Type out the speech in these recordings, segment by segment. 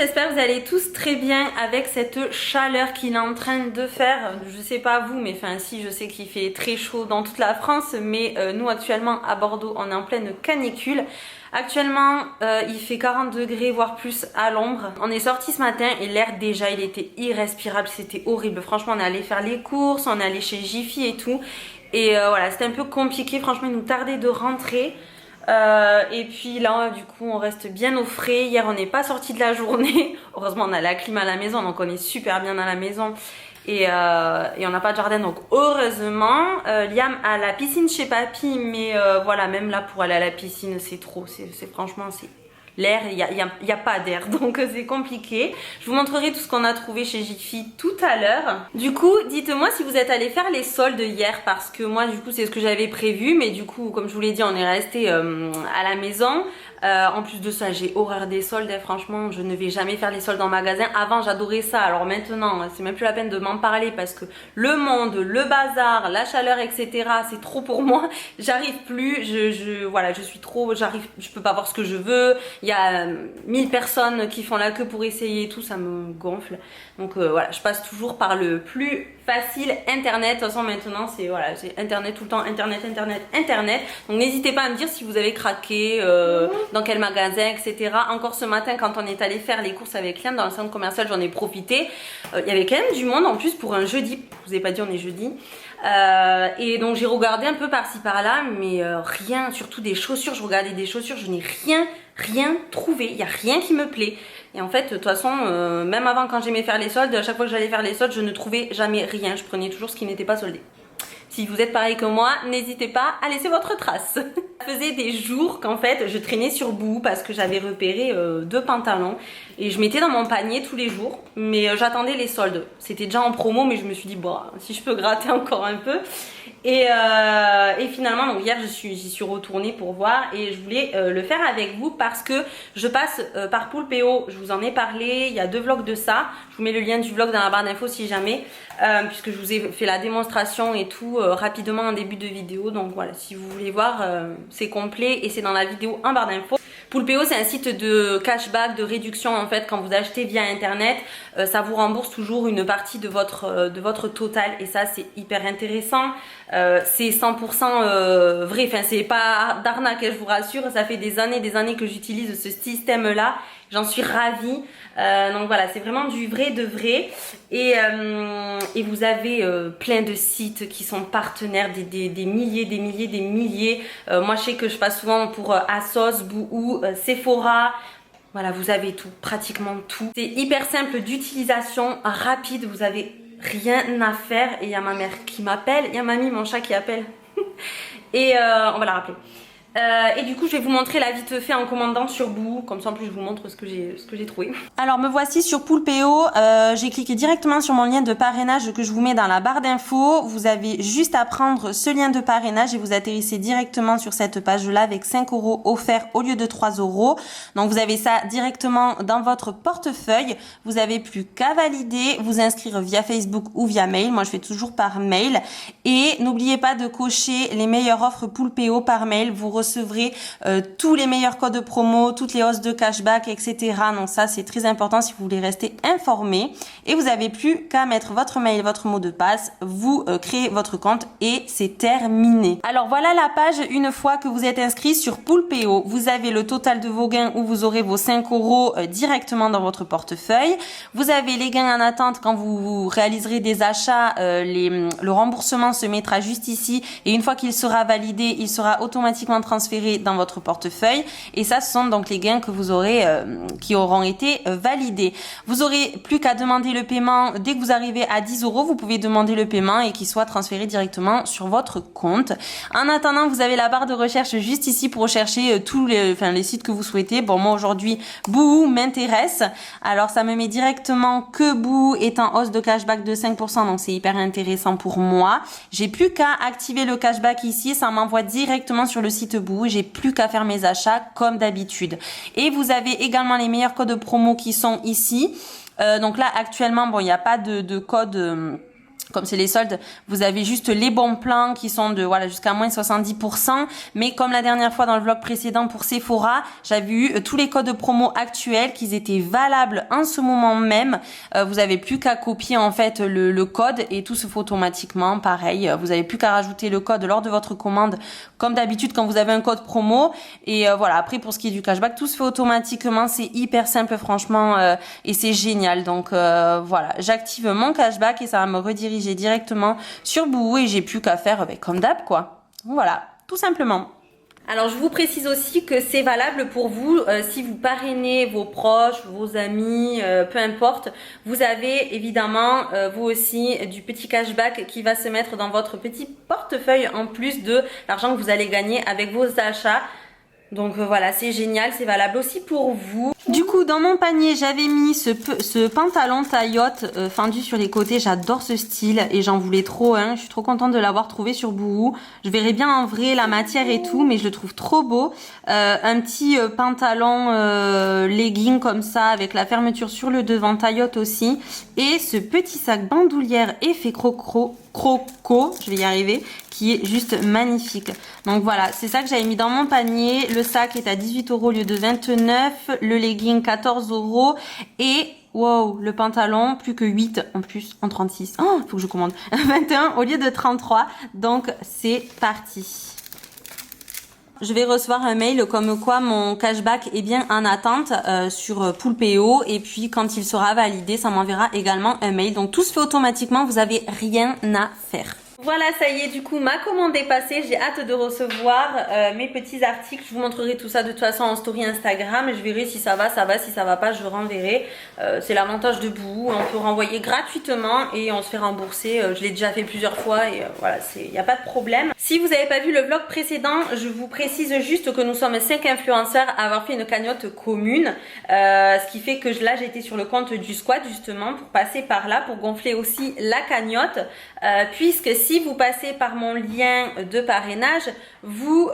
j'espère que vous allez tous très bien avec cette chaleur qu'il est en train de faire. Je sais pas vous, mais enfin si, je sais qu'il fait très chaud dans toute la France, mais nous actuellement à Bordeaux, on est en pleine canicule. Actuellement, il fait 40 degrés, voire plus à l'ombre. On est sorti ce matin et l'air déjà, il était irrespirable, c'était horrible. Franchement, on est allé faire les courses, on est allé chez Jiffy et tout. Et voilà, c'était un peu compliqué, franchement, il nous tardait de rentrer. Et puis là du coup on reste bien au frais. Hier on n'est pas sorti de la journée. Heureusement on a la clim à la maison, donc on est super bien dans la maison. Et on n'a pas de jardin, donc heureusement. Liam a la piscine chez papy, mais voilà, même là pour aller à la piscine c'est trop, franchement c'est l'air, il y a pas d'air, donc c'est compliqué. Je vous montrerai tout ce qu'on a trouvé chez Jiffy tout à l'heure. Du coup, dites-moi si vous êtes allé faire les soldes hier, parce que moi du coup c'est ce que j'avais prévu, mais du coup comme je vous l'ai dit on est resté à la maison. En plus de ça, j'ai horreur des soldes, franchement je ne vais jamais faire les soldes en magasin. Avant j'adorais ça, alors maintenant c'est même plus la peine de m'en parler parce que le monde, le bazar, la chaleur etc, c'est trop pour moi. J'arrive plus, voilà, je suis trop, je peux pas voir ce que je veux. Il y a 1000 personnes qui font la queue pour essayer et tout, ça me gonfle. Donc voilà, je passe toujours par le plus facile, internet. De toute façon maintenant c'est voilà, c'est internet tout le temps, internet. Donc n'hésitez pas à me dire si vous avez craqué, dans quel magasin, etc. Encore ce matin quand on est allé faire les courses avec Liam dans le centre commercial, j'en ai profité. Il y avait quand même du monde en plus pour un jeudi. Je vous ai pas dit on est jeudi. Et donc j'ai regardé un peu par-ci par-là, mais rien, surtout des chaussures. Je regardais des chaussures, je n'ai rien trouvé. Il n'y a rien qui me plaît. Et en fait, de toute façon, même avant quand j'aimais faire les soldes, à chaque fois que j'allais faire les soldes, je ne trouvais jamais rien. Je prenais toujours ce qui n'était pas soldé. Si vous êtes pareil que moi, n'hésitez pas à laisser votre trace. Ça faisait des jours qu'en fait je traînais sur Boo parce que j'avais repéré 2 pantalons et je mettais dans mon panier tous les jours, mais j'attendais les soldes. C'était déjà en promo, mais je me suis dit bon, si je peux gratter encore un peu. Et finalement donc hier j'y suis retournée pour voir et je voulais le faire avec vous parce que je passe par Poulpeo. Je vous en ai parlé, il y a 2 vlogs de ça. Je vous mets le lien du vlog dans la barre d'infos si jamais, puisque je vous ai fait la démonstration et tout rapidement en début de vidéo. Donc voilà, si vous voulez voir, c'est complet et c'est dans la vidéo en barre d'infos. Poulpeo, c'est un site de cashback, de réduction en fait. Quand vous achetez via internet, ça vous rembourse toujours une partie de votre total et ça c'est hyper intéressant. C'est 100% vrai, enfin c'est pas d'arnaque, je vous rassure. Ça fait des années que j'utilise ce système là. J'en suis ravie. Donc voilà, c'est vraiment du vrai de vrai. Et vous avez plein de sites qui sont partenaires, des milliers. Moi je sais que je passe souvent pour ASOS, Boohoo, Sephora. Voilà, vous avez tout, pratiquement tout. C'est hyper simple d'utilisation, rapide, vous avez rien à faire. Et il y a ma mère qui m'appelle, il y a mamie, mon chat qui appelle. Et on va la rappeler. Et du coup je vais vous montrer la vite fait en commandant sur Boo, comme ça en plus je vous montre ce que j'ai trouvé. Alors me voici sur Poulpeo, j'ai cliqué directement sur mon lien de parrainage que je vous mets dans la barre d'infos. Vous avez juste à prendre ce lien de parrainage et vous atterrissez directement sur cette page là avec 5 € offerts au lieu de 3 €. Donc vous avez ça directement dans votre portefeuille, vous avez plus qu'à valider, vous inscrire via Facebook ou via mail. Moi je fais toujours par mail et n'oubliez pas de cocher les meilleures offres Poulpeo par mail. Vous recevrez tous les meilleurs codes de promo, toutes les hausses de cashback, etc. Donc ça c'est très important si vous voulez rester informé. Et vous n'avez plus qu'à mettre votre mail, votre mot de passe, vous créez votre compte et c'est terminé. Alors voilà la page une fois que vous êtes inscrit sur Poulpeo. Vous avez le total de vos gains où vous aurez vos 5 € directement dans votre portefeuille. Vous avez les gains en attente quand vous réaliserez des achats. Le remboursement se mettra juste ici et une fois qu'il sera validé, il sera automatiquement transféré dans votre portefeuille et ça ce sont donc les gains que vous aurez qui auront été validés. Vous aurez plus qu'à demander le paiement dès que vous arrivez à 10 €, vous pouvez demander le paiement et qu'il soit transféré directement sur votre compte. En attendant, vous avez la barre de recherche juste ici pour rechercher tous les sites que vous souhaitez. Bon, moi aujourd'hui Boohoo m'intéresse, alors ça me met directement que Boohoo est en hausse de cashback de 5%, donc c'est hyper intéressant pour moi. J'ai plus qu'à activer le cashback ici, ça m'envoie directement sur le site Boohoo, j'ai plus qu'à faire mes achats comme d'habitude. Et vous avez également les meilleurs codes promo qui sont ici. Donc là actuellement bon, il n'y a pas de code Comme c'est les soldes, vous avez juste les bons plans qui sont de voilà jusqu'à moins 70%. Mais comme la dernière fois dans le vlog précédent pour Sephora, j'avais eu tous les codes promo actuels qui étaient valables en ce moment même. Vous avez plus qu'à copier en fait le code et tout se fait automatiquement. Pareil, vous avez plus qu'à rajouter le code lors de votre commande comme d'habitude quand vous avez un code promo. Et voilà, après pour ce qui est du cashback, tout se fait automatiquement. C'est hyper simple franchement et c'est génial. Donc voilà, j'active mon cashback et ça va me rediriger directement sur Boohoo et j'ai plus qu'à faire comme d'hab quoi. Voilà, tout simplement. Alors je vous précise aussi que c'est valable pour vous si vous parrainez vos proches, vos amis, peu importe. Vous avez évidemment vous aussi du petit cashback qui va se mettre dans votre petit portefeuille en plus de l'argent que vous allez gagner avec vos achats. Donc voilà, c'est génial, c'est valable aussi pour vous. Du coup, dans mon panier, j'avais mis ce pantalon taillotte fendu sur les côtés. J'adore ce style et j'en voulais trop un. Je suis trop contente de l'avoir trouvé sur Boohoo. Je verrai bien en vrai la matière et tout, mais je le trouve trop beau. Un petit pantalon legging comme ça avec la fermeture sur le devant, taillotte aussi. Et ce petit sac bandoulière effet croco, je vais y arriver, qui est juste magnifique. Donc voilà, c'est ça que j'avais mis dans mon panier. Le sac est à 18 € au lieu de 29. Le legging 14 € et wow, le pantalon plus que 8 en plus en 36. Oh, faut que je commande 21 au lieu de 33. Donc c'est parti. Je vais recevoir un mail comme quoi mon cashback est bien en attente sur Poolpeo et puis quand il sera validé, ça m'enverra également un mail. Donc tout se fait automatiquement, vous avez rien à faire. Voilà, ça y est, du coup, ma commande est passée. J'ai hâte de recevoir mes petits articles. Je vous montrerai tout ça de toute façon en story Instagram. Je verrai si ça va. Si ça va pas, je renverrai. C'est l'avantage de Boohoo. On peut renvoyer gratuitement et on se fait rembourser. Je l'ai déjà fait plusieurs fois et voilà, il n'y a pas de problème. Si vous n'avez pas vu le vlog précédent, je vous précise juste que nous sommes 5 influenceurs à avoir fait une cagnotte commune. Ce qui fait que là, j'ai été sur le compte du squat justement pour passer par là, pour gonfler aussi la cagnotte. Puisque si vous passez par mon lien de parrainage, vous,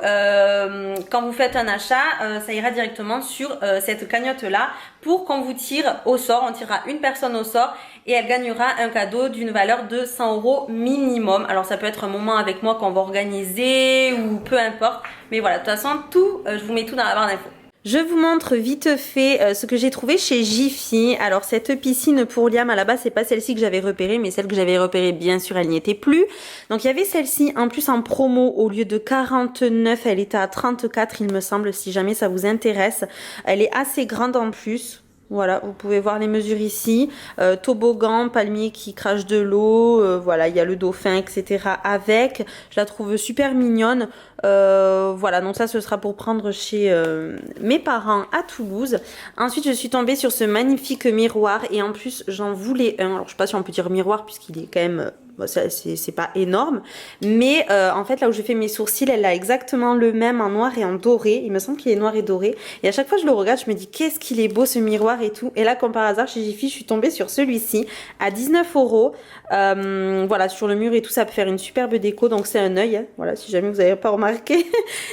quand vous faites un achat, ça ira directement sur cette cagnotte-là pour qu'on vous tire au sort. On tirera une personne au sort et elle gagnera un cadeau d'une valeur de 100 € minimum. Alors ça peut être un moment avec moi qu'on va organiser ou peu importe. Mais voilà, de toute façon, tout, je vous mets tout dans la barre d'infos. Je vous montre vite fait ce que j'ai trouvé chez Jiffy. Alors cette piscine pour Liam, à la base c'est pas celle-ci que j'avais repérée, mais celle que j'avais repérée bien sûr elle n'y était plus. Donc il y avait celle-ci en plus en promo, au lieu de 49 elle était à 34 il me semble, si jamais ça vous intéresse. Elle est assez grande en plus. Voilà, vous pouvez voir les mesures ici. Toboggan, palmier qui crache de l'eau. Voilà, il y a le dauphin, etc. avec. Je la trouve super mignonne. Voilà, donc ça, ce sera pour prendre chez mes parents à Toulouse. Ensuite, je suis tombée sur ce magnifique miroir. Et en plus, j'en voulais un. Alors, je sais pas si on peut dire miroir puisqu'il est quand même... Bon, c'est pas énorme, mais en fait là où je fais mes sourcils, elle a exactement le même en noir et en doré. Il me semble qu'il est noir et doré. Et à chaque fois je le regarde, je me dis qu'est-ce qu'il est beau ce miroir et tout. Et là comme par hasard chez Jiffy, je suis tombée sur celui-ci à 19 €. Voilà, sur le mur et tout, ça peut faire une superbe déco. Donc c'est un œil, hein. Voilà, si jamais vous n'avez pas remarqué,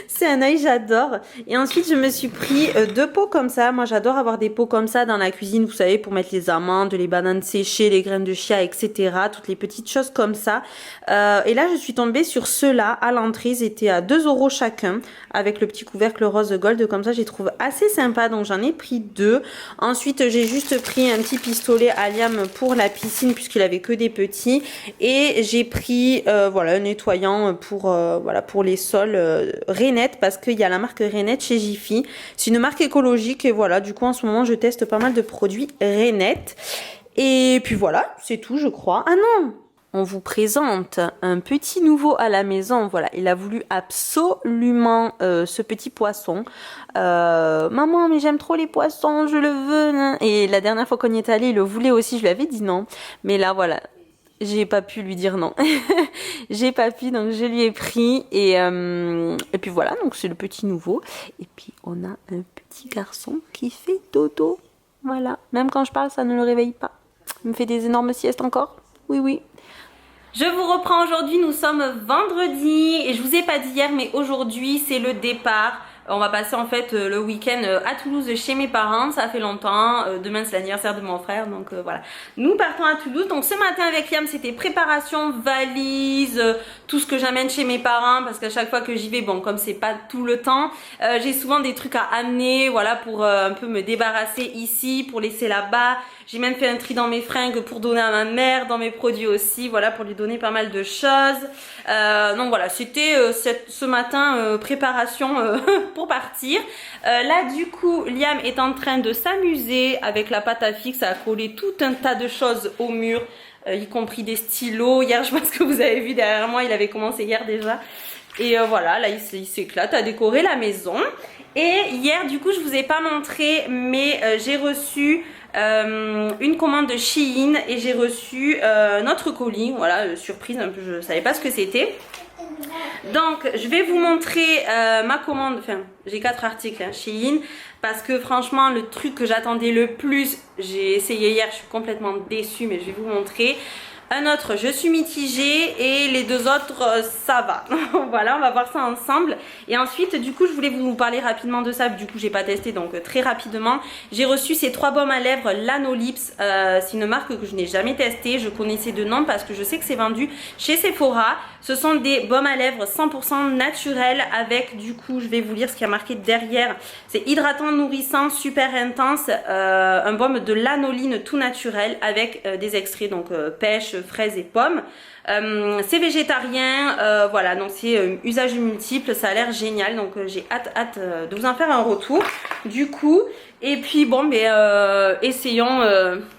c'est un œil, j'adore. Et ensuite je me suis pris deux pots comme ça. Moi j'adore avoir des pots comme ça dans la cuisine, vous savez, pour mettre les amandes, les bananes séchées, les graines de chia, etc. Toutes les petites choses comme ça. Et là je suis tombée sur ceux-là à l'entrée, ils étaient à 2 € chacun avec le petit couvercle rose gold. Comme ça je les trouve assez sympa, donc j'en ai pris deux. Ensuite j'ai juste pris un petit pistolet à Liam pour la piscine puisqu'il avait que des petits, et j'ai pris voilà un nettoyant pour voilà, pour les sols Rainette, parce qu'il y a la marque Rainette chez Jiffy. C'est une marque écologique et voilà, du coup en ce moment je teste pas mal de produits Rainette. Et puis voilà, c'est tout je crois. Ah non, on vous présente un petit nouveau à la maison. Voilà, il a voulu absolument ce petit poisson. Maman, mais j'aime trop les poissons, je le veux. Et la dernière fois qu'on y est allé, il le voulait aussi. Je lui avais dit non. Mais là, voilà, j'ai pas pu lui dire non. J'ai pas pu, donc je lui ai pris. Et puis voilà, donc c'est le petit nouveau. Et puis on a un petit garçon qui fait dodo. Voilà, même quand je parle, ça ne le réveille pas. Il me fait des énormes siestes encore. Oui, oui. Je vous reprends aujourd'hui, nous sommes vendredi et je vous ai pas dit hier mais aujourd'hui c'est le départ On va passer en fait le week-end à Toulouse chez mes parents, ça fait longtemps. Demain c'est l'anniversaire de mon frère, donc voilà. Nous partons à Toulouse. Donc ce matin avec Liam c'était préparation, valise, tout ce que j'amène chez mes parents parce qu'à chaque fois que j'y vais, bon comme c'est pas tout le temps, j'ai souvent des trucs à amener, voilà, pour un peu me débarrasser ici, pour laisser là-bas. J'ai même fait un tri dans mes fringues pour donner à ma mère, dans mes produits aussi, voilà, pour lui donner pas mal de choses. Donc voilà, c'était ce matin préparation pour partir. Là du coup, Liam est en train de s'amuser avec la pâte à fixe à coller tout un tas de choses au mur, y compris des stylos. Hier, je pense que vous avez vu derrière moi, il avait commencé hier déjà. Et voilà, là il s'éclate à décorer la maison. Et hier, du coup, je vous ai pas montré, mais j'ai reçu une commande de Shein et j'ai reçu notre colis, voilà, surprise, un peu, je savais pas ce que c'était. Donc je vais vous montrer ma commande, enfin j'ai 4 articles hein, Shein, parce que franchement le truc que j'attendais le plus, j'ai essayé hier, je suis complètement déçue, mais je vais vous montrer. Un autre, je suis mitigée et les deux autres, ça va. Voilà, on va voir ça ensemble. Et ensuite, du coup, je voulais vous parler rapidement de ça. Du coup, j'ai pas testé, donc très rapidement. J'ai reçu ces 3 baumes à lèvres Lanolips. C'est une marque que je n'ai jamais testée. Je connaissais de nom parce que je sais que c'est vendu chez Sephora. Ce sont des baumes à lèvres 100% naturels avec, du coup, je vais vous lire ce qui a marqué derrière. C'est hydratant, nourrissant, super intense. Un baume de lanoline tout naturel avec des extraits, donc pêche, fraises et pommes. C'est végétarien, voilà, donc c'est usage multiple, ça a l'air génial, donc j'ai hâte de vous en faire un retour du coup. Et puis bon, mais essayons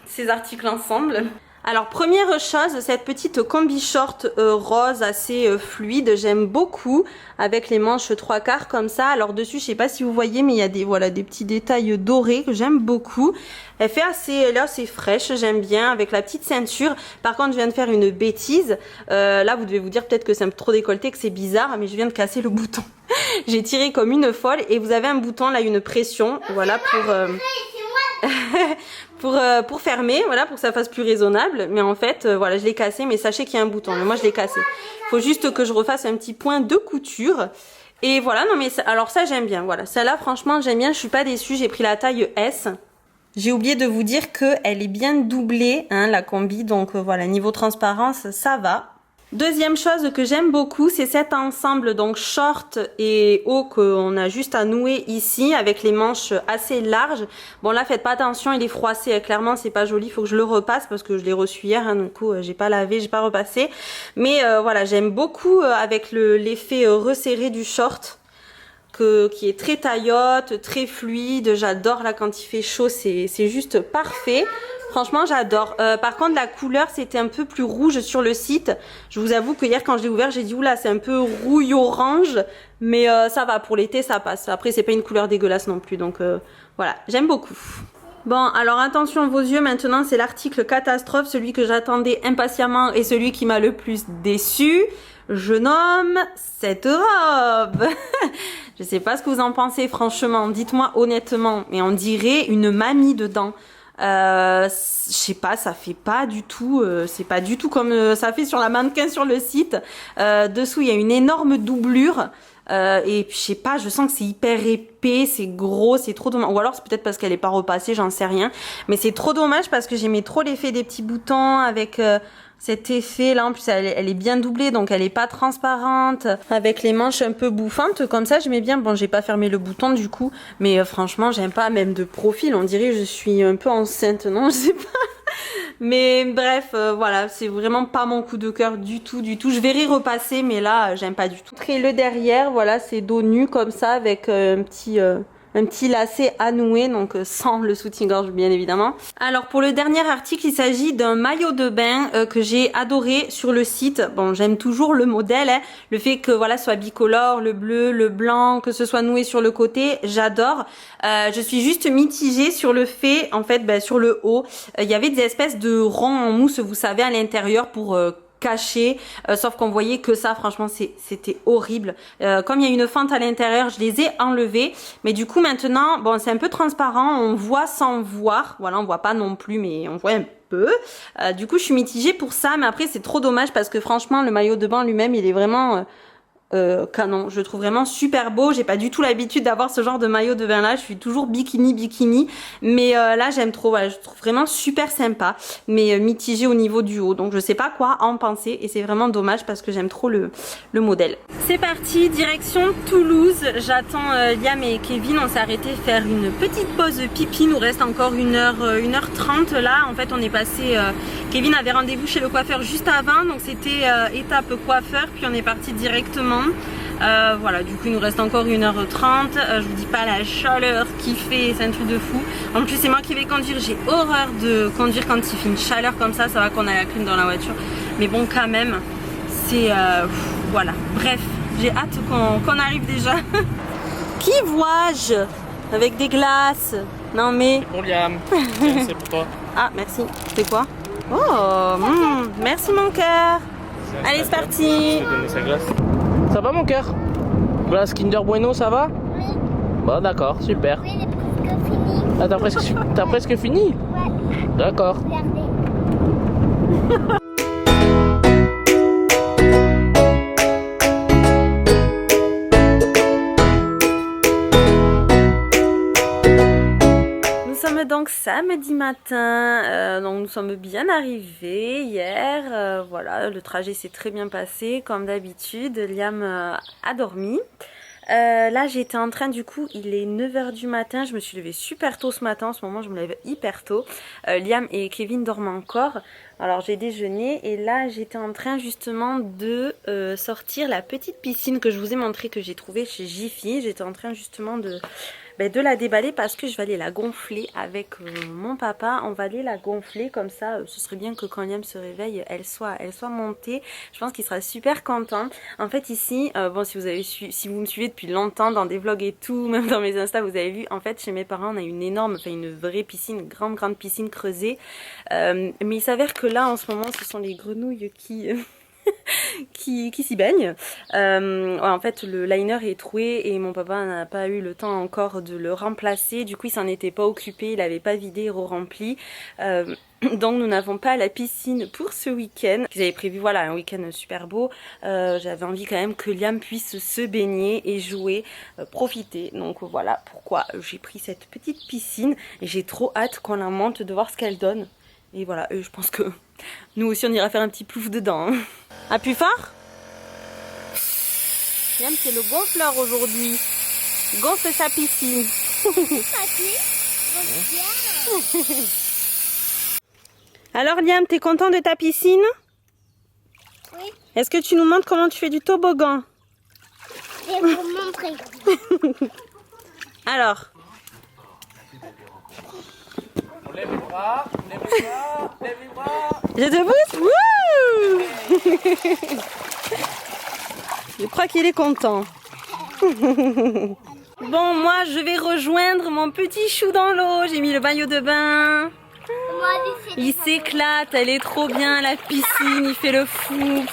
ces articles ensemble. Alors première chose, cette petite combi short rose assez fluide, j'aime beaucoup, avec les manches 3/4 comme ça. Alors dessus, je sais pas si vous voyez, mais il y a des, voilà, des petits détails dorés que j'aime beaucoup. Elle est assez fraîche, j'aime bien, avec la petite ceinture. Par contre, je viens de faire une bêtise. Là, vous devez vous dire peut-être que c'est un peu trop décolleté, que c'est bizarre, mais je viens de casser le bouton. J'ai tiré comme une folle et vous avez un bouton là, une pression, voilà, pour fermer, voilà, pour que ça fasse plus raisonnable. Mais en fait, voilà, je l'ai cassé, mais sachez qu'il y a un bouton. Mais moi, je l'ai cassé. Faut juste que je refasse un petit point de couture. Et voilà, non mais alors ça, j'aime bien. Voilà, celle-là, franchement, j'aime bien. Je suis pas déçue. J'ai pris la taille S. J'ai oublié de vous dire qu'elle est bien doublée, hein, la combi. Donc voilà, niveau transparence, ça va. Deuxième chose que j'aime beaucoup, c'est cet ensemble donc short et haut qu'on a juste à nouer ici avec les manches assez larges. Bon là faites pas attention, il est froissé, clairement c'est pas joli, faut que je le repasse parce que je l'ai reçu hier, hein, du coup j'ai pas lavé, j'ai pas repassé. Mais voilà, j'aime beaucoup avec l'effet resserré du short. Qui est très taillotte, très fluide, j'adore là quand il fait chaud, c'est juste parfait. Franchement j'adore. Par contre la couleur c'était un peu plus rouge sur le site. Je vous avoue que hier quand je l'ai ouvert j'ai dit oula c'est un peu rouille orange, mais ça va, pour l'été ça passe. Après c'est pas une couleur dégueulasse non plus, donc voilà, j'aime beaucoup. Bon alors attention vos yeux maintenant, c'est l'article catastrophe, celui que j'attendais impatiemment et celui qui m'a le plus déçu. Je nomme cette robe. Je sais pas ce que vous en pensez franchement, dites-moi honnêtement, mais on dirait une mamie dedans. Je sais pas, ça fait pas du tout, c'est pas du tout comme ça fait sur la mannequin sur le site. Dessous il y a une énorme doublure. Et puis je sais pas, je sens que c'est hyper épais, c'est gros, c'est trop dommage. Ou alors c'est peut-être parce qu'elle est pas repassée, j'en sais rien. Mais c'est trop dommage parce que j'aimais trop l'effet des petits boutons avec cet effet là. En plus elle est bien doublée, donc elle est pas transparente, avec les manches un peu bouffantes comme ça, j'aimais bien. Bon j'ai pas fermé le bouton du coup, mais franchement j'aime pas, même de profil on dirait que je suis un peu enceinte, non je sais pas. Mais bref, voilà, c'est vraiment pas mon coup de cœur du tout, du tout. Je verrai repasser, mais là, j'aime pas du tout. Et le derrière, voilà, c'est dos nu comme ça, avec un petit lacet à nouer, donc sans le soutien-gorge bien évidemment. Alors pour le dernier article, il s'agit d'un maillot de bain que j'ai adoré sur le site. Bon, j'aime toujours le modèle, hein, le fait que voilà soit bicolore, le bleu, le blanc, que ce soit noué sur le côté, j'adore. Je suis juste mitigée sur le fait, en fait, sur le haut, il y avait des espèces de ronds en mousse, vous savez, à l'intérieur pour caché, sauf qu'on voyait que ça, franchement c'était horrible. Comme il y a une fente à l'intérieur, je les ai enlevés, mais du coup maintenant bon c'est un peu transparent, on voit sans voir, voilà, on voit pas non plus mais on voit un peu. Du coup je suis mitigée pour ça, mais après c'est trop dommage parce que franchement le maillot de bain lui-même il est vraiment canon. Je le trouve vraiment super beau. J'ai pas du tout l'habitude d'avoir ce genre de maillot de bain là. Je suis toujours bikini. Mais là, j'aime trop. Voilà, je trouve vraiment super sympa. Mais mitigé au niveau du haut. Donc, je sais pas quoi en penser. Et c'est vraiment dommage parce que j'aime trop le modèle. C'est parti, direction Toulouse. J'attends Liam et Kevin. On s'est arrêté faire une petite pause pipi. Il nous reste encore 1h30 là. En fait, on est passé... Kevin avait rendez-vous chez le coiffeur juste avant. Donc, c'était étape coiffeur. Puis, on est parti directement. Voilà, du coup il nous reste encore 1h30. Je vous dis pas la chaleur qu'il fait, c'est un truc de fou. En plus c'est moi qui vais conduire, j'ai horreur de conduire quand il fait une chaleur comme ça va qu'on a la clim dans la voiture. Mais bon quand même, c'est... voilà, bref, j'ai hâte qu'on arrive déjà. Qui vois-je avec des glaces? Non mais... C'est pour Liam, c'est pour toi. Ah merci, c'est quoi? Oh, merci mon cœur. Allez c'est parti. Je vais donner sa glace. Ça va mon cœur? Glace Kinder Bueno, ça va? Oui. Bon d'accord, super. Oui, il est presque fini. Ah t'as presque fini? Ouais. D'accord. Regardez. Nous sommes donc samedi matin, donc nous sommes bien arrivés hier, voilà, le trajet s'est très bien passé comme d'habitude, Liam a dormi. Là j'étais en train, du coup il est 9h du matin, je me suis levée super tôt ce matin, en ce moment je me lève hyper tôt. Liam et Kevin dorment encore, alors j'ai déjeuné et là j'étais en train justement de sortir la petite piscine que je vous ai montré, que j'ai trouvée chez Jiffy. J'étais en train justement de la déballer parce que je vais aller la gonfler avec mon papa. On va aller la gonfler comme ça, ce serait bien que quand Liam se réveille elle soit montée. Je pense qu'il sera super content. En fait ici, bon si vous me suivez depuis longtemps dans des vlogs et tout, même dans mes insta, vous avez vu, en fait chez mes parents on a une énorme, enfin une vraie piscine, grande piscine creusée. Mais il s'avère que là en ce moment ce sont les grenouilles qui s'y baigne. En fait le liner est troué et mon papa n'a pas eu le temps encore de le remplacer, du coup il s'en était pas occupé, il avait pas vidé et re-rempli. Donc nous n'avons pas la piscine pour ce week-end. J'avais prévu voilà un week-end super beau. J'avais envie quand même que Liam puisse se baigner et jouer, profiter. Donc voilà pourquoi j'ai pris cette petite piscine et j'ai trop hâte qu'on la monte, de voir ce qu'elle donne. Et voilà, je pense que nous aussi on ira faire un petit plouf dedans. Hein. Ah, plus fort? Liam, c'est le gonfleur aujourd'hui. Gonfle sa piscine. Alors Liam, t'es content de ta piscine? Oui. Est-ce que tu nous montres comment tu fais du toboggan? Je vais vous montrer. Alors. On lève les bras, lève les bras, lève les bras. Je te pousse. Wouh. Je crois qu'il est content. Bon, moi je vais rejoindre mon petit chou dans l'eau. J'ai mis le maillot de bain. Il s'éclate, elle est trop bien, la piscine, il fait le fou.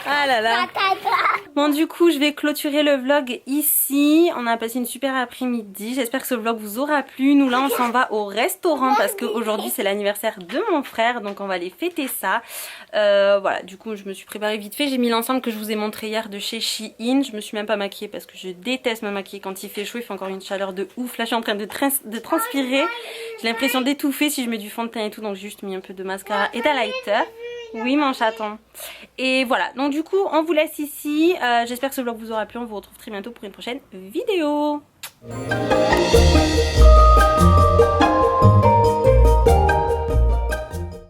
Ah là là. Bon, du coup je vais clôturer le vlog ici. On a passé une super après-midi. J'espère que ce vlog vous aura plu. Nous là on s'en va au restaurant parce qu'aujourd'hui c'est l'anniversaire de mon frère, donc on va aller fêter ça. Voilà, du coup je me suis préparée vite fait. J'ai mis l'ensemble que je vous ai montré hier de chez Shein. Je me suis même pas maquillée parce que je déteste me maquiller quand il fait chaud. Il fait encore une chaleur de ouf. Là je suis en train de transpirer. J'ai l'impression d'étouffer si je mets du fond de teint et tout, donc j'ai juste mis un peu de mascara et d'highlighter. Oui mon chaton. Et voilà, donc du coup on vous laisse ici. J'espère que ce vlog vous aura plu. On vous retrouve très bientôt pour une prochaine vidéo.